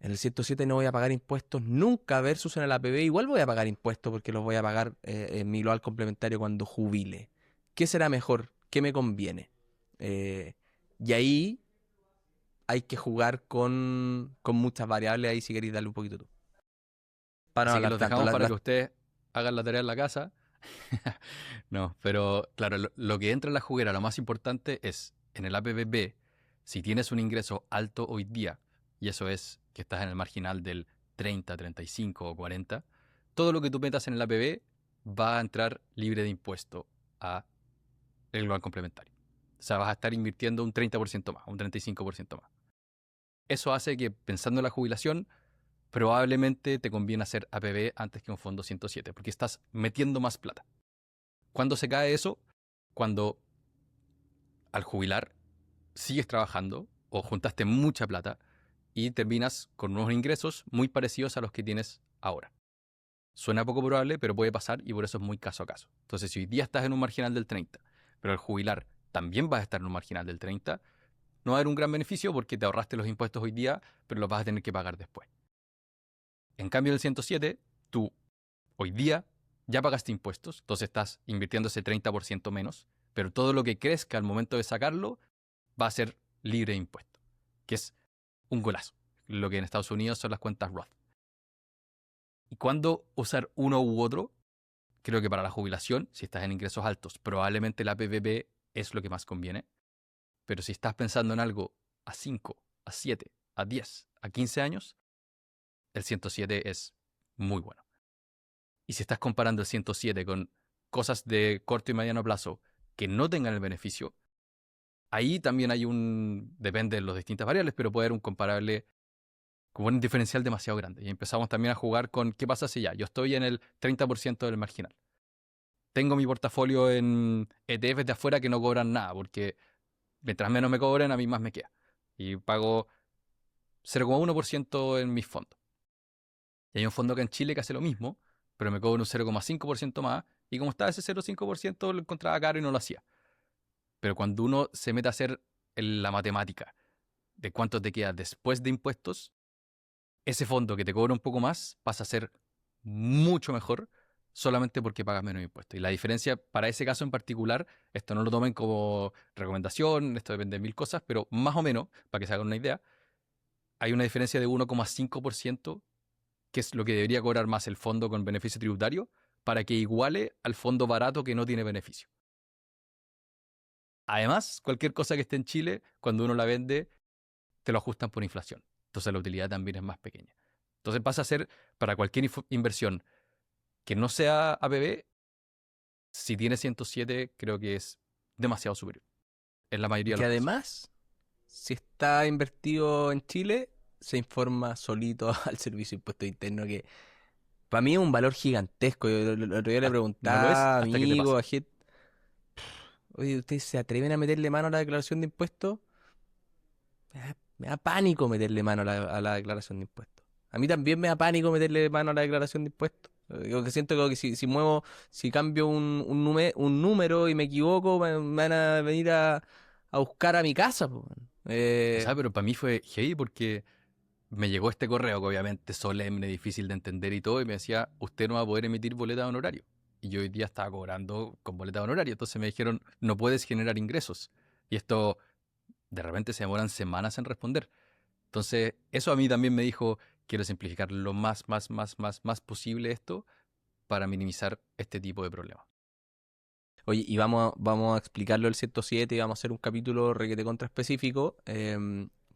en el 107 no voy a pagar impuestos nunca versus en el APB igual voy a pagar impuestos porque los voy a pagar en mi global complementario cuando jubile. ¿Qué será mejor? ¿Qué me conviene? Y ahí hay que jugar con muchas variables ahí si queréis darle un poquito tú. Para no Así que hablar los tanto. dejamos para que ustedes hagan la tarea en la casa. No, pero claro, lo que entra en la juguera, lo más importante es en el APB, si tienes un ingreso alto hoy día, y eso es que estás en el marginal del 30, 35 o 40, todo lo que tú metas en el APB va a entrar libre de impuesto a el global complementario. O sea, vas a estar invirtiendo un 30% más, un 35% más. Eso hace que, pensando en la jubilación, probablemente te conviene hacer APB antes que un fondo 107, porque estás metiendo más plata. ¿Cuándo se cae eso? Cuando al jubilar sigues trabajando o juntaste mucha plata y terminas con unos ingresos muy parecidos a los que tienes ahora. Suena poco probable, pero puede pasar y por eso es muy caso a caso. Entonces, si hoy día estás en un marginal del 30, pero al jubilar también vas a estar en un marginal del 30, no va a haber un gran beneficio porque te ahorraste los impuestos hoy día, pero los vas a tener que pagar después. En cambio, el 107, tú hoy día ya pagaste impuestos, entonces estás invirtiendo ese 30% menos, pero todo lo que crezca al momento de sacarlo va a ser libre de impuestos, que es un golazo. Lo que en Estados Unidos son las cuentas Roth. ¿Y cuándo usar uno u otro? Creo que para la jubilación, si estás en ingresos altos, probablemente la PPP es lo que más conviene. Pero si estás pensando en algo a 5, a 7, a 10, a 15 años, el 107 es muy bueno. Y si estás comparando el 107 con cosas de corto y mediano plazo que no tengan el beneficio, ahí también hay depende de las distintas variables, pero puede haber un comparable con un diferencial demasiado grande. Y empezamos también a jugar con qué pasa si ya yo estoy en el 30% del marginal. Tengo mi portafolio en ETFs de afuera que no cobran nada, porque mientras menos me cobren, a mí más me queda. Y pago 0,1% en mis fondos. Y hay un fondo acá en Chile que hace lo mismo, pero me cobra un 0,5% más. Y como estaba ese 0,5%, lo encontraba caro y no lo hacía. Pero cuando uno se mete a hacer la matemática de cuánto te queda después de impuestos, ese fondo que te cobra un poco más pasa a ser mucho mejor solamente porque pagas menos impuestos. Y la diferencia para ese caso en particular, esto no lo tomen como recomendación, esto depende de mil cosas, pero más o menos, para que se hagan una idea, hay una diferencia de 1,5%, que es lo que debería cobrar más el fondo con beneficio tributario, para que iguale al fondo barato que no tiene beneficio. Además, cualquier cosa que esté en Chile, cuando uno la vende, te lo ajustan por inflación. Entonces la utilidad también es más pequeña. Entonces pasa a ser, para cualquier inversión que no sea APB, si tiene 107, creo que es demasiado superior. En la Y mayoría de que los casos. además, si está invertido en Chile, se informa solito al Servicio de Impuestos Internos, que para mí es un valor gigantesco. Yo el otro día le No lo es preguntaba a hasta que te amigos, pasa. a gente, oye, ¿ustedes se atreven a meterle mano a la declaración de impuestos? Me da pánico meterle mano a la declaración de impuestos. A mí también me da pánico meterle mano a la declaración de impuestos. Yo que siento que si cambio un número y me equivoco, me van a venir a buscar a mi casa, po, weón. O sea, pero para mí fue heavy porque me llegó este correo que obviamente solemne, difícil de entender y todo, y me decía, usted no va a poder emitir boleta de honorario. Y yo hoy día estaba cobrando con boleta de honorario. Entonces me dijeron, no puedes generar ingresos. Y esto de repente se demoran semanas en responder. Entonces, eso a mí también me dijo, quiero simplificar lo más posible esto para minimizar este tipo de problemas. Oye, y vamos a explicarlo el 107 y vamos a hacer un capítulo requete contra específico,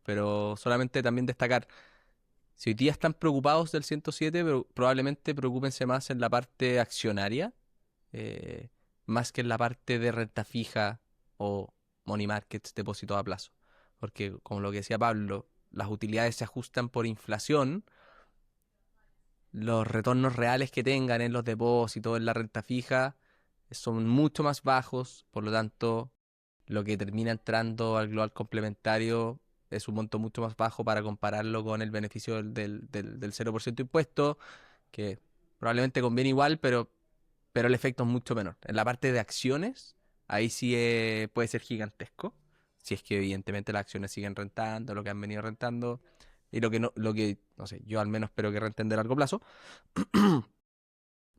pero solamente también destacar, si hoy día están preocupados del 107, pero probablemente preocúpense más en la parte accionaria, eh, más que en la parte de renta fija o money markets, depósito a plazo. Porque, como lo que decía Pablo, las utilidades se ajustan por inflación, los retornos reales que tengan en los depósitos, en la renta fija, son mucho más bajos, por lo tanto, lo que termina entrando al global complementario es un monto mucho más bajo para compararlo con el beneficio del 0% impuesto, que probablemente conviene igual, pero el efecto es mucho menor. En la parte de acciones, ahí sí puede ser gigantesco, si es que evidentemente las acciones siguen rentando, lo que han venido rentando, y no sé, yo al menos espero que renten de largo plazo.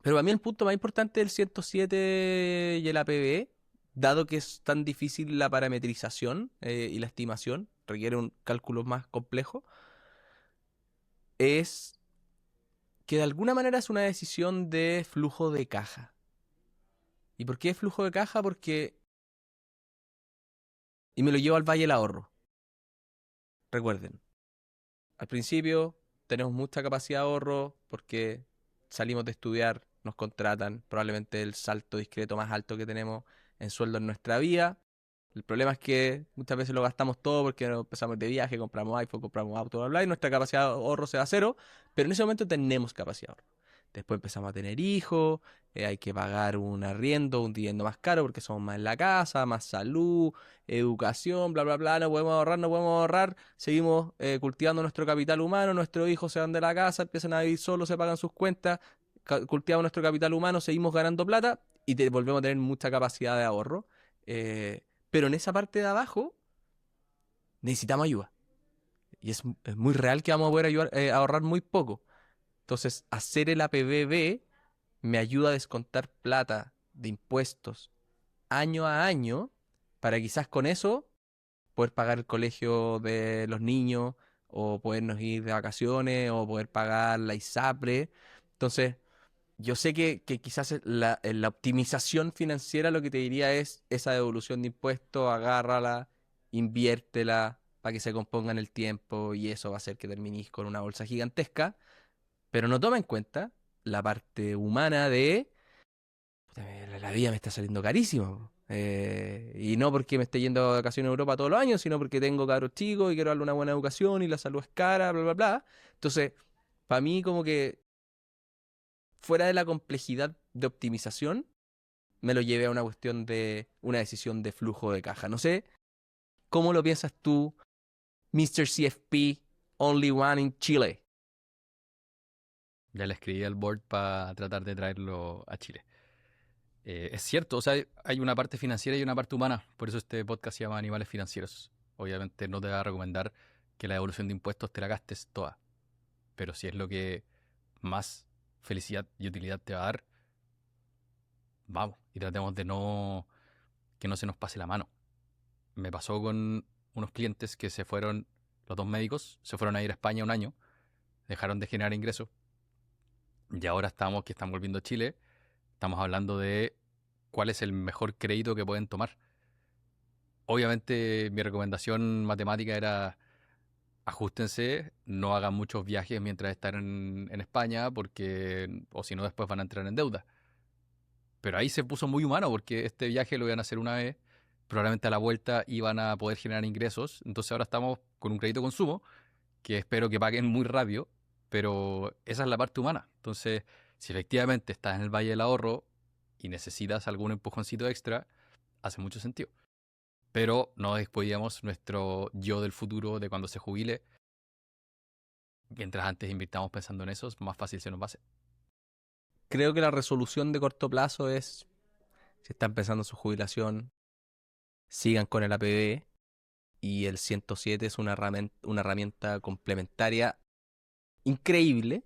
Pero para mí el punto más importante del 107 y el APB, dado que es tan difícil la parametrización y la estimación, requiere un cálculo más complejo, es que de alguna manera es una decisión de flujo de caja. ¿Y por qué flujo de caja? Porque, y me lo llevo al Valle del Ahorro. Recuerden, al principio tenemos mucha capacidad de ahorro porque salimos de estudiar, nos contratan, probablemente el salto discreto más alto que tenemos en sueldo en nuestra vida. El problema es que muchas veces lo gastamos todo porque nos empezamos de viaje, compramos iPhone, compramos auto, bla, bla, y nuestra capacidad de ahorro se va a cero, pero en ese momento tenemos capacidad de ahorro. Después empezamos a tener hijos, hay que pagar un arriendo, un dividendo más caro porque somos más en la casa, más salud, educación, bla, bla, bla, no podemos ahorrar, no podemos ahorrar, seguimos cultivando nuestro capital humano, nuestros hijos se van de la casa, empiezan a vivir solos, se pagan sus cuentas, cultivamos nuestro capital humano, seguimos ganando plata y volvemos a tener mucha capacidad de ahorro. Pero en esa parte de abajo necesitamos ayuda. Y es muy real que vamos a poder ahorrar muy poco. Entonces, hacer el APBB me ayuda a descontar plata de impuestos año a año para quizás con eso poder pagar el colegio de los niños o podernos ir de vacaciones o poder pagar la ISAPRE. Entonces, yo sé que quizás la optimización financiera lo que te diría es esa devolución de impuestos, agárrala, inviértela para que se componga en el tiempo y eso va a hacer que termines con una bolsa gigantesca, pero no toma en cuenta la parte humana de "Puta, la vida me está saliendo carísimo. Y no porque me esté yendo de vacaciones a Europa todos los años, sino porque tengo cabros chicos y quiero darle una buena educación y la salud es cara, bla, bla, bla. Entonces, para mí como que fuera de la complejidad de optimización, me lo llevé a una cuestión de una decisión de flujo de caja. No sé cómo lo piensas tú, Mr. CFP, Only One in Chile. Ya le escribí al board para tratar de traerlo a Chile. Es cierto, o sea, hay una parte financiera y una parte humana. Por eso este podcast se llama Animales Financieros. Obviamente no te va a recomendar que la devolución de impuestos te la gastes toda. Pero si es lo que más felicidad y utilidad te va a dar, vamos. Y tratemos de que no se nos pase la mano. Me pasó con unos clientes que se fueron, los dos médicos, se fueron a ir a España un año, dejaron de generar ingresos. Y ahora que están volviendo a Chile, estamos hablando de cuál es el mejor crédito que pueden tomar. Obviamente mi recomendación matemática era ajustense, no hagan muchos viajes mientras están en España, porque o si no después van a entrar en deuda. Pero ahí se puso muy humano porque este viaje lo iban a hacer una vez, probablemente a la vuelta iban a poder generar ingresos, entonces ahora estamos con un crédito consumo que espero que paguen muy rápido, pero esa es la parte humana. Entonces, si efectivamente estás en el Valle del Ahorro y necesitas algún empujoncito extra, hace mucho sentido. Pero no descuidemos nuestro yo del futuro de cuando se jubile. Mientras antes invirtamos pensando en eso, más fácil se nos va a hacer. Creo que la resolución de corto plazo es, si está empezando su jubilación, sigan con el APB y el 107 es una herramienta complementaria increíble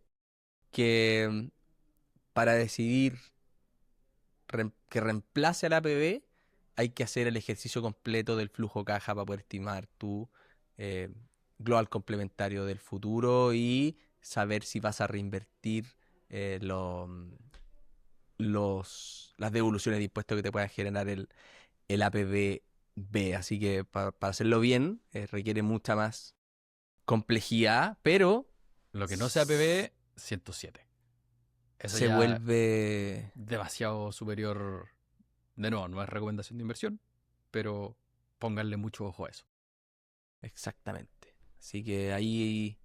que para decidir que reemplace al APB hay que hacer el ejercicio completo del flujo caja para poder estimar tu eh, global complementario del futuro y saber si vas a reinvertir eh, lo- las devoluciones de impuestos que te pueda generar el APB-B. Así que para hacerlo bien requiere mucha más complejidad, pero Lo que no sea PB, 107. Eso se ya vuelve demasiado superior. De nuevo, no es recomendación de inversión, pero pónganle mucho ojo a eso. exactamente. Así que ahí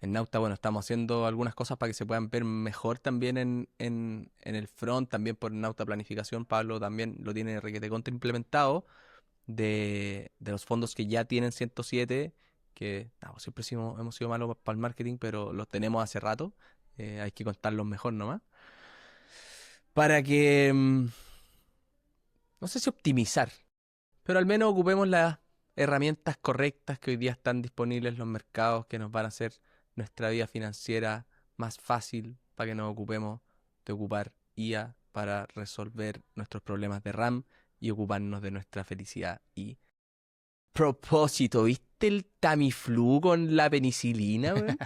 en Nauta, bueno, estamos haciendo algunas cosas para que se puedan ver mejor también en el front, también por Nauta Planificación. Pablo también lo tiene requete contra implementado de los fondos que ya tienen 107, que no, siempre hemos sido malos para el marketing, pero los tenemos hace rato. Hay que contarlos mejor nomás. Para que, no sé si optimizar, pero al menos ocupemos las herramientas correctas que hoy día están disponibles en los mercados que nos van a hacer nuestra vida financiera más fácil para que nos ocupemos de ocupar IA para resolver nuestros problemas de RAM y ocuparnos de nuestra felicidad y Propósito, ¿viste el Tamiflu con la penicilina, weón?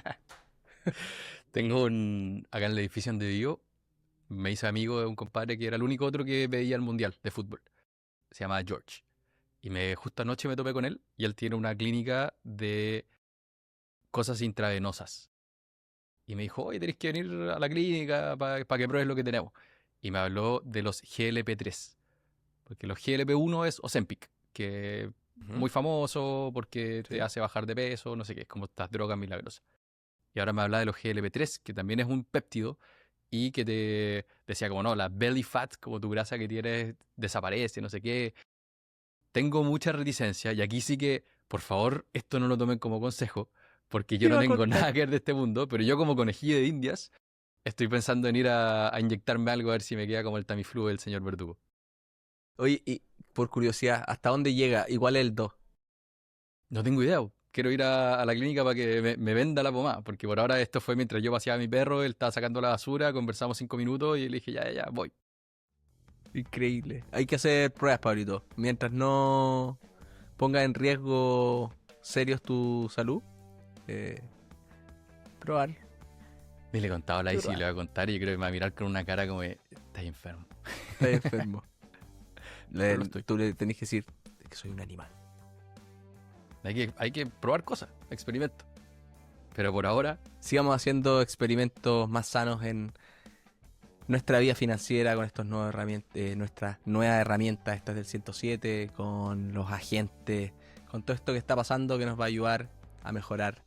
Tengo acá en el edificio donde vivo, me hice amigo de un compadre que era el único otro que veía el mundial de fútbol. Se llama George. Y justo anoche me topé con él y él tiene una clínica de cosas intravenosas. Y me dijo, oye, tenés que venir a la clínica para que pruebes lo que tenemos. Y me habló de los GLP-3. Porque los GLP-1 es Ozempic, que es Ujú. muy famoso porque te Sí. hace bajar de peso, no sé qué, es como estas drogas milagrosas. Y ahora me habla de los GLP-3, que también es un péptido y que te decía como no, la belly fat, como tu grasa que tienes, desaparece, no sé qué. Tengo mucha reticencia y aquí sí que, por favor, esto no lo tomen como consejo, porque ¿Qué yo no iba a tengo contar? nada que ver de este mundo, pero yo como conejillo de indias estoy pensando en ir a inyectarme algo a ver si me queda como el Tamiflu del señor Verdugo. Oye, y por curiosidad, ¿hasta dónde llega? Igual el 2. No tengo idea. Quiero ir a la clínica para que me venda la pomada, porque por ahora esto fue mientras yo paseaba a mi perro, él estaba sacando la basura, conversamos 5 minutos y le dije, ya, ya, ya, voy. Increíble. Hay que hacer pruebas, Pablito. Mientras no ponga en riesgo serios tu salud, eh, probar. Y le contaba a la Isi y le Probar. voy a contar y yo creo que me va a mirar con una cara como de, estás enfermo. Estás enfermo. Pero lo estoy. Tú le tenés que decir que soy un animal. Hay que probar cosas, experimento. Pero por ahora, Sigamos haciendo experimentos más sanos en nuestra vida financiera con estos nuevos nuestras nuevas herramientas, estas del 107, con los agentes, con todo esto que está pasando que nos va a ayudar a mejorar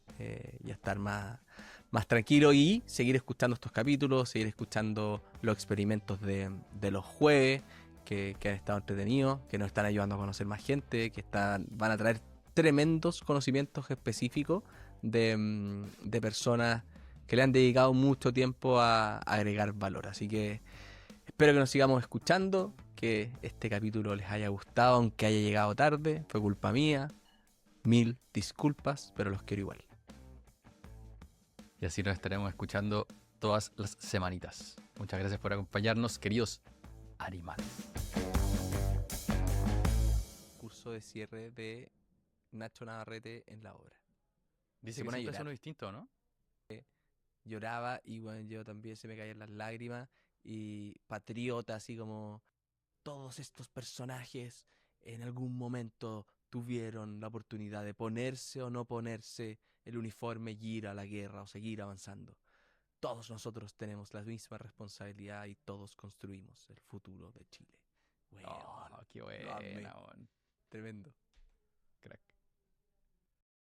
y a estar más tranquilo y seguir escuchando estos capítulos, seguir escuchando los experimentos de los jueves que han estado entretenidos, que nos están ayudando a conocer más gente, van a traer tremendos conocimientos específicos de personas que le han dedicado mucho tiempo a agregar valor. Así que espero que nos sigamos escuchando, que este capítulo les haya gustado, aunque haya llegado tarde, fue culpa mía. Mil disculpas, pero los quiero igual. y así nos estaremos escuchando todas las semanitas. Muchas gracias por acompañarnos, queridos animales. Curso de cierre de Nacho Navarrete en la obra. Dice Se que pone a siempre es llorar. uno distinto, ¿no? Lloraba y bueno, yo también se me caían las lágrimas y patriota, así como todos estos personajes en algún momento tuvieron la oportunidad de ponerse o no ponerse el uniforme y ir a la guerra o seguir avanzando. Todos nosotros tenemos la misma responsabilidad y todos construimos el futuro de Chile. Weón, Oh, qué lo amé. buena, weón. Tremendo. Crack.